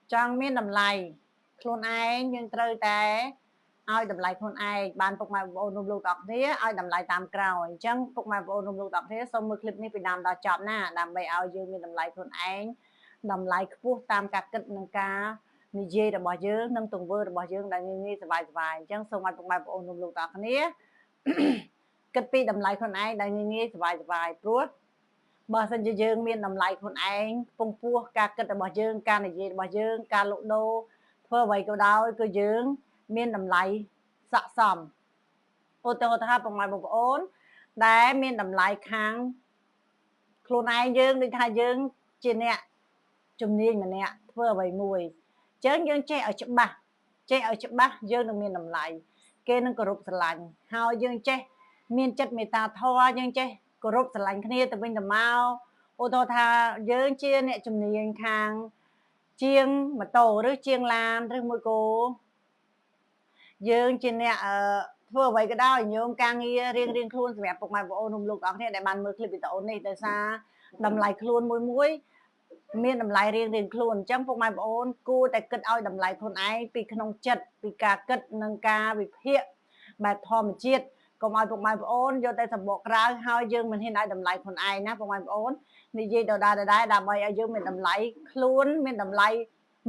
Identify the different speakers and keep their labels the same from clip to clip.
Speaker 1: chẳng miên đầm lầy khuôn ai nhưng trừ té ai đầm lầy khuôn ai ban phục mai vô nông lục đọc thế ai đầm lầy tam cào chẳng phục mai vô nông lục đọc thế xong mưa clip này bị đàm đào chọn nè đàm bày ao dương miên đầm lầy khuôn ai đầm lầy phút tam cả kịch nâng ca ni dê đã bỏ dương nâng tùng vơ đã bỏ dương đã như sờ bài chẳng xong mai phục mai vô nông lục đọc thế kịch pi đầm lầy khuôn ai đã như sờ bài pruốtបើសិនជាយើងមានតម្លៃខ្លួនឯងពងពោះការគិតរបស់យើងការនិយាយរបស់យើងការលក់ដូរធ្វើអ្វីក៏ដោយគឺយើងមានតម្លៃស័ក្តិសមឧទាហរណ៍ថាបងប្អូនដែលមានតម្លៃខាងខ្លួនឯងយើងដូចថាយើងជាអ្នកជំនាញម្នាក់ធ្វើអ្វីមួយអញ្ចឹងយើងចេះឲ្យច្បាស់យើងនឹងមានតម្លៃគេនឹងគោរពស្រឡាញ់ហើយយើងចេះមានចិត្តមេត្តាធម៌យើងចេះគោរពស្រឡាញ់គ្នាទៅវិញទៅមកឧទាហរណ៍ថាយើងជាអ្នកជំនាញខាងជាងម៉ូតូឬជាងឡានឬមួយគោយើងជាអ្នកធ្វើអ្វីក៏ដោយញោមការងាររៀងខ្លួនសម្រាប់ពុកម៉ែបងប្អូនរួមលោកទាំងអស់គ្នាដែលបានមើលคลิปវីដេអូនេះដោយសារតម្លៃខ្លួនមួយមានតម្លៃរៀងខ្លួនអញ្ចឹងពុកម៉ែបងប្អូនគួរតែគិតឲ្យតម្លៃខ្លួនឯងពីក្នុងចិត្តពីការគិតនិងការវិភាគបែបធម្មជាតិកុំឲ្យពុកម៉ែបងប្អូនយកតែសម្បកក្រៅហើយយើងមិនហ៊ានឲ្យតម្លៃខ្លួនឯងណាពុកម៉ែបងប្អូននិយាយដដែលដើម្បីឲ្យយើងមានតម្លៃខ្លួនមានតម្លៃ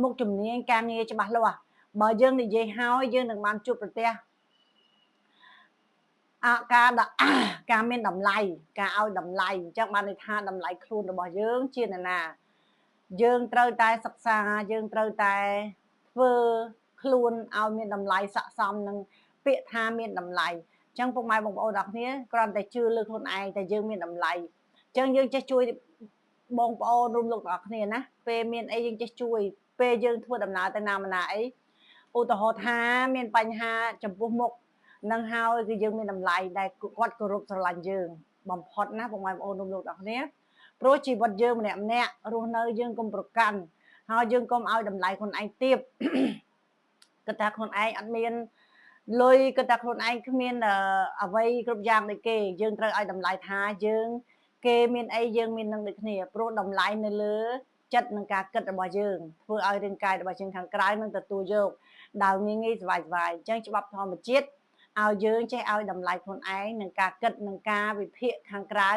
Speaker 1: មុខជំនាញការងារច្បាស់លាស់បើយើងនិយាយហើយយើងនឹងបានជួបប្រទះការមានតម្លៃការឲ្យតម្លៃអញ្ចឹងបានន័យថាតម្លៃខ្លួនរបស់យើងជានរណាយើងត្រូវតែសិក្សាយើងត្រូវតែធ្វើខ្លួនឲ្យមានតម្លៃស័ក្តិសមនឹងពាក្យថាមានតម្លៃអញ្ចឹងពុកម៉ែបងប្អូនទាំងគ្នាគ្រាន់តែជឿលើខ្លួនឯងតែយើងមានតម្លៃអញ្ចឹងយើងចេះជួយបងប្អូនរួមលោកទាំងគ្នាណាពេលមានអីយើងចេះជួយពេលយើងធ្វើដំណើរទៅណាមកណាអីឧទាហរណ៍ថាមានបញ្ហាចំពោះមុខនឹងហើយគឺយើងមានតម្លៃដែលគាត់គោរពស្រឡាញ់យើងបំផុតណាបងប្អូនរួមលោកទាំងគ្នាព្រោះជីវិតយើងម្នាក់រស់នៅយើងកុំប្រកាន់ហើយយើងកុំឲ្យតម្លៃខ្លួនឯងទាបគិតថាខ្លួនឯងអត់មានលុយគិតថាខ្លួនឯងគ្មានអ្វីគ្រប់យ៉ាងដូចគេយើងត្រូវឲ្យតម្លៃថាយើងគេមានអីយើងមាននឹងដូចគ្នាព្រោះតម្លៃនៅលើចិត្តនិងការគិតរបស់យើងធ្វើឲ្យរាងកាយរបស់យើងខាងក្រៅនឹងទទួលយកដោយងាយស្វាយអញ្ចឹងច្បាប់ធម្មជាតិឲ្យយើងចេះឲ្យតម្លៃខ្លួនឯងនឹងការគិតនឹងការវិភាគខាងក្រៅ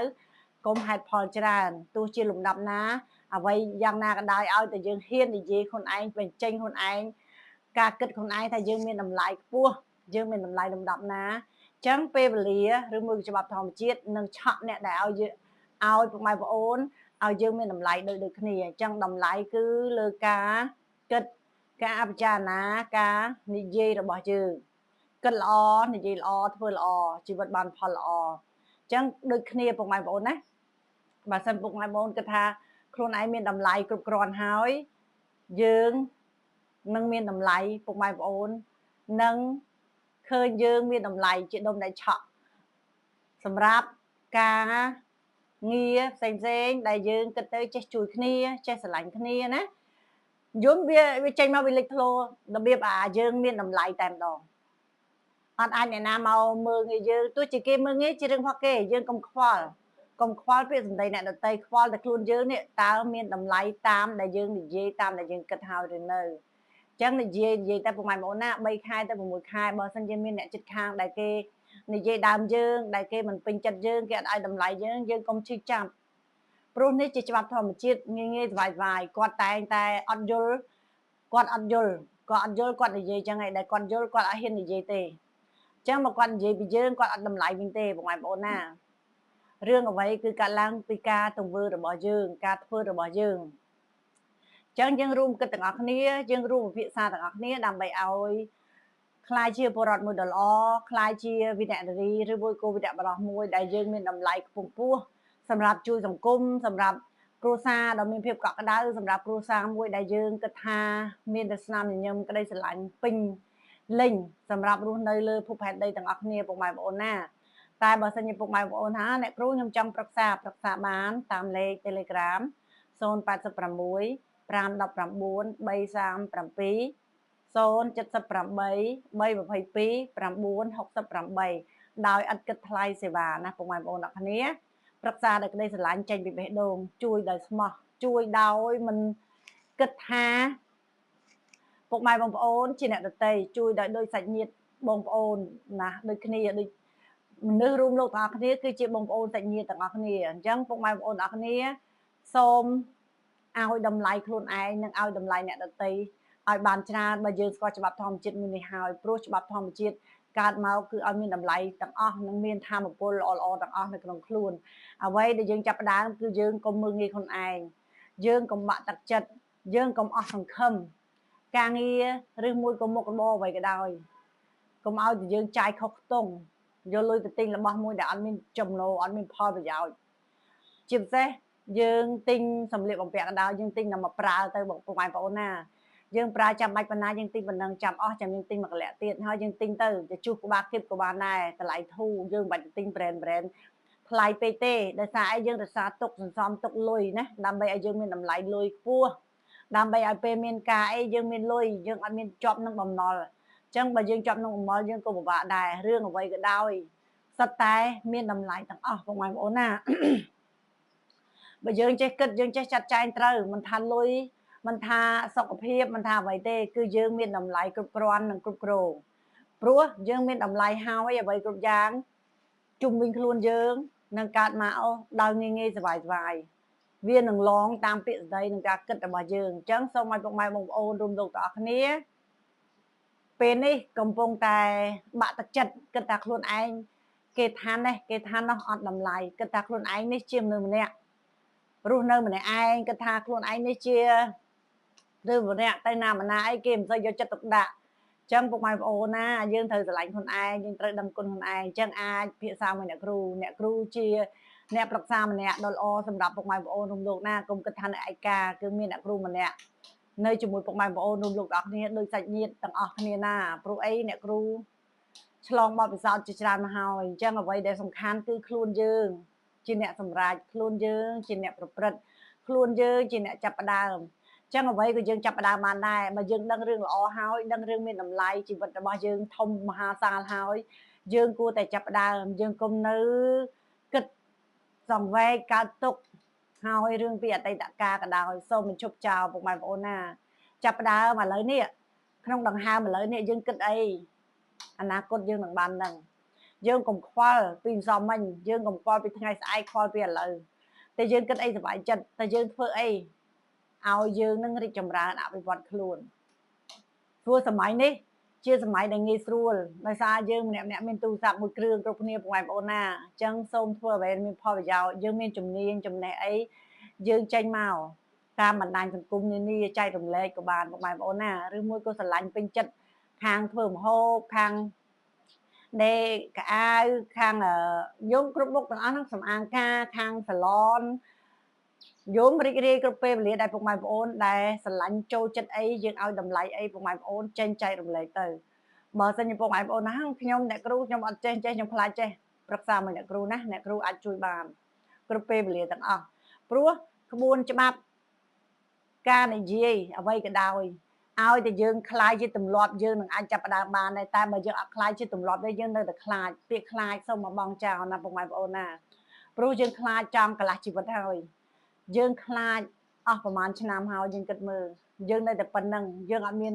Speaker 1: កុំហេតុផលច្រើនទោះជាលំដាប់ណាអ្វីយ៉ាងណាក៏ដោយឲ្យតែយើងហ៊ាននិយាយខ្លួនឯងបញ្ចេញខ្លួនឯងការគិតខ្លួនឯងថាយើងមានតម្លៃខ្ពស់យើងមានតម្លៃលំដាប់ណាអញ្ចឹងពេលវេលាឬមួយច្បាប់ធម្មជាតិនឹងឆក់អ្នកដែលឲ្យពុកម៉ែបងប្អូនឲ្យយើងមានតម្លៃដូចគ្នាអញ្ចឹងតម្លៃគឺលើការគិតការពិចារណាការនិយាយរបស់យើងគិតល្អនិយាយល្អធ្វើល្អជីវិតបានផលល្អអញ្ចឹងដូចគ្នាពុកម៉ែបងប្អូនណាបើសិនពុកម៉ែបងប្អូនគិតថាខ្លួនឯងមានតម្លៃគ្រប់គ្រាន់ហើយយើងនឹងមានតម្លៃពុកម៉ែបងប្អូននឹងឃើញយើងមានតម្លៃជាដុំដែលឆក់សម្រាប់ការងារផ្សេងដែលយើងគិតទៅចេះជួយគ្នាចេះស្រឡាញ់គ្នាណាយំវាចេញមកវាលេចធ្លោរបៀបយើងមានតម្លៃតែម្ដងអត់អាចអ្នកណាមកមើលងាយយើងទោះជាគេមើលងាយជារឿងរបស់គេយើងកុំខ្វល់ពាក្យសម្ដីអ្នកដទៃខ្វល់តែខ្លួនយើងនេះតើមានតម្លៃតាមដែលយើងនិយាយតាមដែលយើងគិតហើយឬនៅអញ្ចឹងនិយាយតែប្រហែលបងណា3ខែទៅ6ខែបើសិនជាមានអ្នកចិត្តខាងដែលគេនិយាយដើមយើងដែលគេមិនពេញចិត្តយើងគេអត់ឲ្យតម្លៃយើងកុំឈឺចាប់ព្រោះនេះជាច្បាប់ធម្មជាតិងាយស្វាយគាត់តែងតែអត់យល់គាត់និយាយចឹងឯងដែលគាត់យល់គាត់អត់ហ៊ាននិយាយទេអញ្ចឹងមកគាត់និយាយពីយើងគាត់អត់តម្លៃវិញទេបងប្អូនណារឿងអ្វីគឺកើតឡើងពីការទង្វើរបស់យើងការធ្វើរបស់យើងអញ្ចឹងយើងរួមគិតទាំងអស់គ្នាយើងរួមវិភាសាទាំងអស់គ្នាដើម្បីឲ្យខ្លាយជាពលរដ្ឋមួយដ៏ល្អខ្លាយជាវិន័យនារីឬមួយក៏វិន័យបរិសុទ្ធមួយដែលយើងមានតម្លៃខ្ពង់ខ្ពស់សម្រាប់ជួយសង្គមសម្រាប់គ្រួសារដ៏មានភាពកក់ក្ដៅសម្រាប់គ្រួសារមួយដែលយើងគិតថាមានតែស្នាមញញឹមក្តីស្រឡាញ់ពេញលេញសម្រាប់រស់នៅលើភពផែនដីទាំងអស់គ្នាពុកម៉ែបងប្អូនណាតែបើសិនជាពុកម៉ែបងប្អូនថាអ្នកគ្រូខ្ញុំចង់ប្រឹក្សាបានតាមលេខ Telegram 086 519 337 078 322 968ដោយឥតគិតថ្លៃសេវាណាពុកម៉ែបងប្អូនអ្នកគ្នាប្រឹក្សាដោយក្តីស្រឡាញ់ចេញពីបេះដូងជួយដោយស្មោះជួយដោយមិនគិតថា ពុកម៉ែបងប្អូនជាអ្នកដតីជួយដោយសាច់ញាតិបងប្អូនណាដូចគ្នាដូចមនុស្សរួមលោកទាំងអស់គ្នាគឺជាបងប្អូនសាច់ញាតិទាំងអស់គ្នាអញ្ចឹងពុកម៉ែបងប្អូនទាំងអស់គ្នាសូមឲ្យតម្លៃខ្លួនឯងនិងឲ្យតម្លៃអ្នកដតីឲ្យបានច្រើនបើយើងស្គាល់ច្បាប់ធម្មជាតិមួយនេះហើយព្រោះច្បាប់ធម្មជាតិកើតមកគឺឲ្យមានតម្លៃទាំងអស់និងមានធម៌ពលល្អៗទាំងអស់នៅក្នុងខ្លួនអ្វីដែលយើងចាប់ផ្ដើមគឺយើងកុំមើលងាយខ្លួនឯងយើងកុំបាក់ទឹកចិត្តយើងកុំអស់សង្ឃឹមការងារឬមួយក៏មុខរបរអ្វីក៏ដោយកុំឲ្យតែយើងចាយខុសខ្ទង់យកលុយទៅទិញរបស់មួយដែលអត់មានចំណូលអត់មានផលប្រយោជន៍ជាពិសេសយើងទិញសម្លៀកបំពាក់ក៏ដោយយើងទិញតែមកប្រើទៅបងប្អូនណាយើងប្រើចាំបាច់ប៉ុណ្ណាយើងទិញប៉ុណ្ណឹងចាំអស់ចាំយើងទិញមួយកន្លែទៀតហើយយើងទិញទៅជួសក្បាលគៀបក៏បានដែរតម្លៃធូរយើងមិនបាច់ទិញ brand ថ្លៃពេកទេដោយសារអីយើងរក្សាទុកសន្សំទុកលុយណាដើម្បីឲ្យយើងមានតម្លៃលុយខ្ពស់ដើម្បីឲ្យពេលមានការអីយើងមានលុយយើងអត់មានជាប់នឹងបំណុលអញ្ចឹងបើយើងជាប់នឹងបំណុលយើងក៏ពិបាកដែររឿងអ្វីក៏ដោយសុទ្ធតែមានតម្លៃទាំងអស់បងប្អូនណាបើយើងចេះគិតយើងចេះចាត់ចែងត្រូវមិនថាលុយមិនថាសុខភាពមិនថាអ្វីទេគឺយើងមានតម្លៃគ្រប់គ្រាន់និងគ្រប់គ្រងព្រោះយើងមានតម្លៃហើយអ្វីគ្រប់យ៉ាងជុំវិញខ្លួនយើងនឹងកើតមកដោយងាយៗសบายវានឹងឡងតាមពាក្យសម្ដីនិងការគិតរបស់យើងអញ្ចឹងសូមឲ្យពុកម៉ែបងប្អូនរួមលោកទាំងអស់គ្នាពេលនេះកំពុងតែបាក់ទឹកចិត្តគិតថាខ្លួនឯងគេថានេះគេថានោះអត់តម្លៃគិតថាខ្លួនឯងនេះជាមនុស្សម្នាក់រស់នៅម្នាក់ឯងគិតថាខ្លួនឯងនេះជាឬម្នាក់ទៅណាអីគេមិនសូវយកចិត្តទុកដាក់អញ្ចឹងពុកម៉ែបងប្អូនណាយើងត្រូវស្រឡាញ់ខ្លួនឯងយើងត្រូវដឹងគុណខ្លួនឯងអញ្ចឹងអាចភាសាមួយអ្នកគ្រូជាអ្នកប្រឹក្សាម្នាក់ដ៏ល្អសម្រាប់ពុកម៉ែបងប្អូនរួមលោកណាកុំគិតថានៅឯកាគឺមានអ្នកគ្រូម្នាក់នៅជាមួយពុកម៉ែបងប្អូនរួមលោកទាំងអស់គ្នាដោយសាច់ញាតិទាំងអស់គ្នាណាព្រោះអីអ្នកគ្រូឆ្លងបទពិសោធន៍ជាច្រើនមកហើយអញ្ចឹងអ្វីដែលសំខាន់គឺខ្លួនយើងជាអ្នកសម្រេចខ្លួនយើងជាអ្នកប្រព្រឹត្តខ្លួនយើងជាអ្នកចាប់ផ្ដើមអញ្ចឹងអ្វីក៏យើងចាប់ផ្ដើមបានដែរបើយើងដឹងរឿងល្អហើយដឹងរឿងមានតម្លៃជីវិតរបស់យើងធំមហាសាលហើយយើងគួរតែចាប់ផ្ដើមយើងកុំនៅគិតសង្វេគកើតទុកហើយរឿងពីអតីតកាលក៏ដោយសូមបញ្ឈប់ចោលពុកម៉ែបងប្អូនណាចាប់ផ្ដើមឥឡូវនេះក្នុងដង្ហើមឥឡូវនេះយើងគិតអីអនាគតយើងនឹងបានដឹងយើងកុំខ្វល់ពីម្សិលមិញយើងកុំខ្វល់ពីថ្ងៃស្អែកខ្វល់ពីឥឡូវតែយើងគិតអីសុបាយចិត្តតែយើងធ្វើអីឲ្យយើងនឹងរីកចម្រើនអភិវឌ្ឍខ្លួនព្រោះសម័យនេះជាសម័យដែលងាយស្រួលដោយសារយើងម្នាក់មានទូរស័ព្ទមួយគ្រឿងគ្រប់គ្នាបងប្អូនណាអញ្ចឹងសូមធ្វើអ្វីមានផលប្រយោជន៍យើងមានជំនាញចំណេះអីយើងចេញមកតាមបណ្ដាញសង្គមនានាចែករំលែកក៏បានបងប្អូនណាឬមួយក៏ស្រឡាញ់ពេញចិត្តខាងធ្វើម្ហូបខាងដេកកៅអៅខាងយំគ្រប់មុខទាំងអស់ហ្នឹងសម្អាងការខាងសាឡនយំរីករាយគ្រប់ពេលវេលាដែលពុកម៉ែបងប្អូនដែលស្រឡាញ់ចូលចិត្តអីយើងឲ្យតម្លៃអីពុកម៉ែបងប្អូនចេញចែករំលែកទៅបើសិនជាពុកម៉ែបងប្អូនណាខ្ញុំអ្នកគ្រូខ្ញុំអត់ចេះខ្ញុំខ្លាចចេះប្រឹក្សាមួយអ្នកគ្រូណាអ្នកគ្រូអាចជួយបានគ្រប់ពេលវេលាទាំងអស់ព្រោះក្បួនច្បាប់ការនិយាយអ្វីក៏ដោយឲ្យតែយើងខ្លាចជាទម្លាប់យើងនឹងអាចចាប់ផ្ដើមបានដែរតែបើយើងអត់ខ្លាចជាទម្លាប់ទេយើងនៅតែខ្លាចពាក្យខ្លាចសូមមកបងចោលណាពុកម៉ែបងប្អូនណាព្រោះយើងខ្លាចចំកន្លះជីវិតហើយយើងខ្លាចអស់ប្រហែលឆ្នាំហើយយើងគិតមើលយើងនៅតែប៉ុណ្្នឹងយើងអត់មាន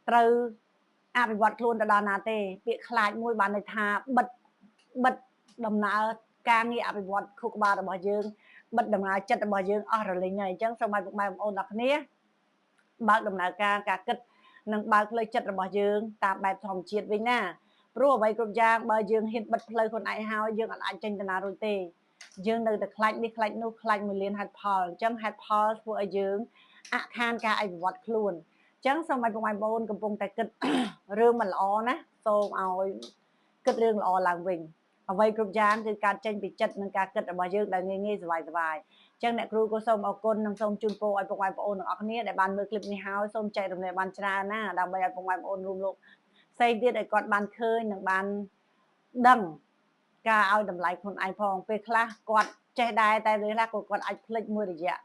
Speaker 1: ត្រូវអភិវឌ្ឍខ្លួនទៅដល់ណាទេពាក្យខ្លាចមួយបានន័យថាបិទដំណើរការងារអភិវឌ្ឍខួរក្បាលរបស់យើងបិទដំណើរចិត្តរបស់យើងអស់រលីងហើយអញ្ចឹងសូមឲ្យពុកម៉ែបងប្អូនទាំងគ្នាបើកដំណើរការគិតនិងបើកផ្លូវចិត្តរបស់យើងតាមបែបធម្មជាតិវិញណាព្រោះអ្វីគ្រប់យ៉ាងបើយើងហ៊ានបិទផ្លូវខ្លួនឯងហើយយើងអាចចេញទៅណារួចទេយើងនៅតែខ្លាចនេះខ្លាចនោះខ្លាចមួយលានហេតុផលអញ្ចឹងហេតុផលធ្វើឲ្យយើងអខានការអភិវឌ្ឍខ្លួនអញ្ចឹងសូមឲ្យពុកម៉ែបងប្អូនកំពុងតែគិតរឿងមិនល្អណាសូមឲ្យគិតរឿងល្អឡើងវិញអ្វីគ្រប់យ៉ាងគឺការចេញពីចិត្តនិងការគិតរបស់យើងដែលងាយសប្បាយចឹងអ្នកគ្រូក៏សូមអរគុណនិងសូមជូនពរឲ្យពុកម៉ែបងប្អូនទាំងអស់គ្នាដែលបានមើលคลิปនេះហើយសូមចែករំលែកបានច្រើនណាដើម្បីឲ្យពុកម៉ែបងប្អូនរួមលោកផ្សេងទៀតឲ្យគាត់បានឃើញនិងបានដឹងការឲ្យតម្លៃខ្លួនឯងផងពេលខ្លះគាត់ចេះដែរតែពេលខ្លះគាត់អាចភ្លេចមួយរយៈ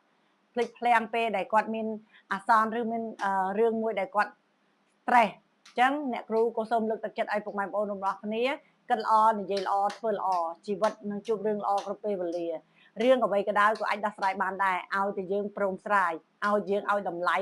Speaker 1: ភ្លេចភ្លាំងពេលដែលគាត់មានអាសន្នឬមានរឿងមួយដែលគាត់ stress អញ្ចឹងអ្នកគ្រូក៏សូមលើកទឹកចិត្តឲ្យពុកម៉ែបងប្អូនរបស់គ្នាគិតល្អនិយាយល្អធ្វើល្អជីវិតនឹងជួបរឿងល្អគ្រប់ពេលវេលារឿងអ្វីក៏ដោយក៏អាចដោះស្រាយបានដែរឲ្យតែយើងព្រមស្រាយឲ្យយើងឲ្យតម្លៃ